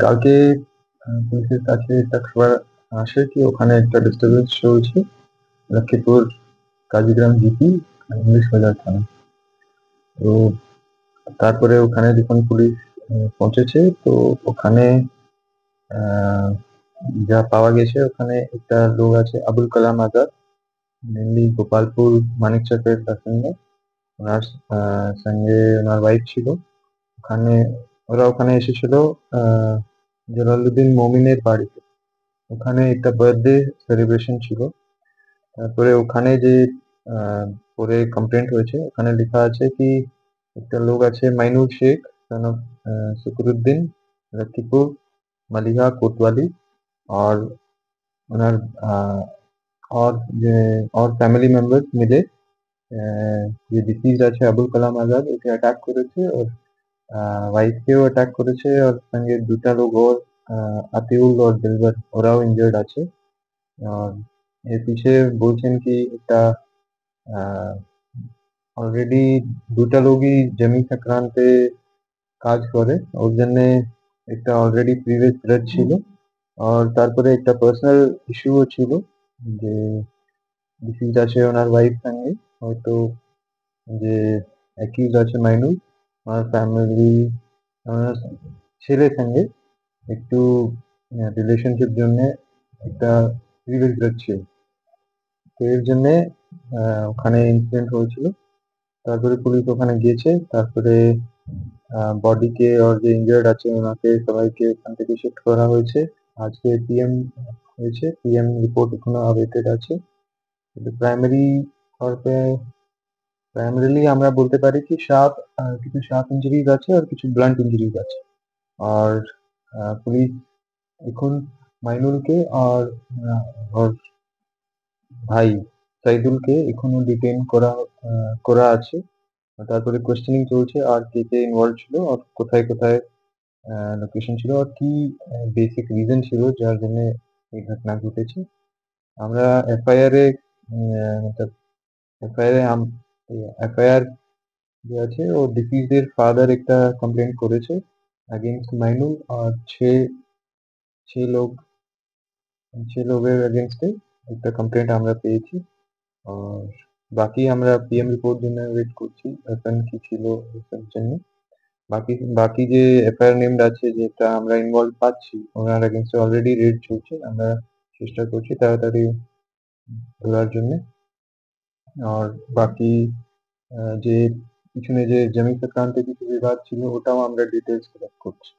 কালকে পুলিশের কাছে একটা খবর আসে কি ওখানে একটা ডিস্টারবেন্স চলছে লক্ষ্মীপুর কাজীগ্রাম জিপি ইংলিশ বাজার থানা। তো তারপরে ওখানে যখন পুলিশ পৌঁছেছে, তো ওখানে আহ, যা পাওয়া গেছে, ওখানে একটা লোক আছে আবুল কালাম আজাদ, মেনলি গোপালপুর মানিকচকের বাসিন্দা। ওনার সঙ্গে ওনার ওয়াইফ ছিল ওখানে। ওরা ওখানে এসেছিল আহ জালালউদ্দিন মমিনের বাড়িতে। ওখানে একটা বার্থডে সেলিব্রেশন ছিল। তারপরে ওখানে যে আহ, পরে কমপ্লেন্ট হয়েছে, ওখানে লেখা আছে কি একটা লোক আছে মাইনুর শেখ, son of सुकरुद्दीन, लखीपुर मलिहा कोतवाली। और ওনার আহ, और যে और ফ্যামিলি মেম্বার্স মিলে যে ডিসিজ আছে আবুল কালাম আজাদ, ওকে অ্যাটাক করেছে। ওর ওয়াইফকেও অ্যাটাক করেছে। ওর সঙ্গে দুটা লোক ওর আতিউল और दिलबर, ওরাও ইনজার্ড আছে। আর এর পিছে বলছেন কি একটা অলরেডি দুটা লোকই জমি সংক্রান্তে কাজ করে, ওর জন্য একটা অলরেডি প্রিভিয়াস গ্রাজ ছিল। আর তারপরে একটা পার্সোনাল ইস্যুও ছিল যে ডিসিজ আছে ওনার ওয়াইফ সঙ্গে। হয়তো যে অ্যাকিউজ আছে মাইনুল, আর ফ্যামিলি ওনার ছেলের সঙ্গে একটু রিলেশনশিপ জন্য একটা প্রিভিয়াস গ্রাজ ছিল। তো এর জন্য ওখানে ইনসিডেন্ট হয়েছিল। তারপরে পুলিশ ওখানে গিয়েছে। তারপরে বডিকে और যে ইনজার্ড আছে ওনাকে সবাইকে ওখান থেকে শিফট করা হয়েছে। আজকে পিএম হয়েছে, পিএম রিপোর্ট এখনো অ্যাওয়েটেড আছে। কিন্তু প্রাইমারিলি আমরা বলতে পারি কি কিছু শার্প ইঞ্জুরিজ আছে আর কিছু ব্লান্ট ইঞ্জুরিজ আছে। আর পুলিশ এখন মাইনুলকে আর ওর ভাই সাইদুলকে এখনো ডিটেইন করা আছে। তারপরে কোয়েশ্চেনিং চলছে আর কে কে ইনভলভ ছিল আর কোথায় কোথায় লোকেশন ছিল আর কি বেসিক রিজন ছিল যার জন্য এই ঘটনা ঘটেছে। আমরা এফআইআর এ এফআইআর এফআইআর যে আছে ও ডিসিজের ফাদার একটা কমপ্লেন করেছে अगेंस्ट মাইনুল। আর ছ লোক ছ লোকের এগেনস্টে একটা কমপ্লেন্ট আমরা পেয়েছি। আর বাকি আমরা পিএম রিপোর্ট জন্য ওয়েট করছি, এখন কি ছিল এসব জন্য। বাকি বাকি যে এফআইআর নেমড আছে যেটা আমরা ইনভলভ পাচ্ছি, ওনার এগেনস্টে অলরেডি রেড চলছে। আমরা চেষ্টা করছি তাড়াতাড়ি ধরার জন্য। আর বাকি যে পিছনে যে জমি সংক্রান্ত কিছু বিবাদ ছিল, ওটাও আমরা ডিটেলস কালেক্ট করছি।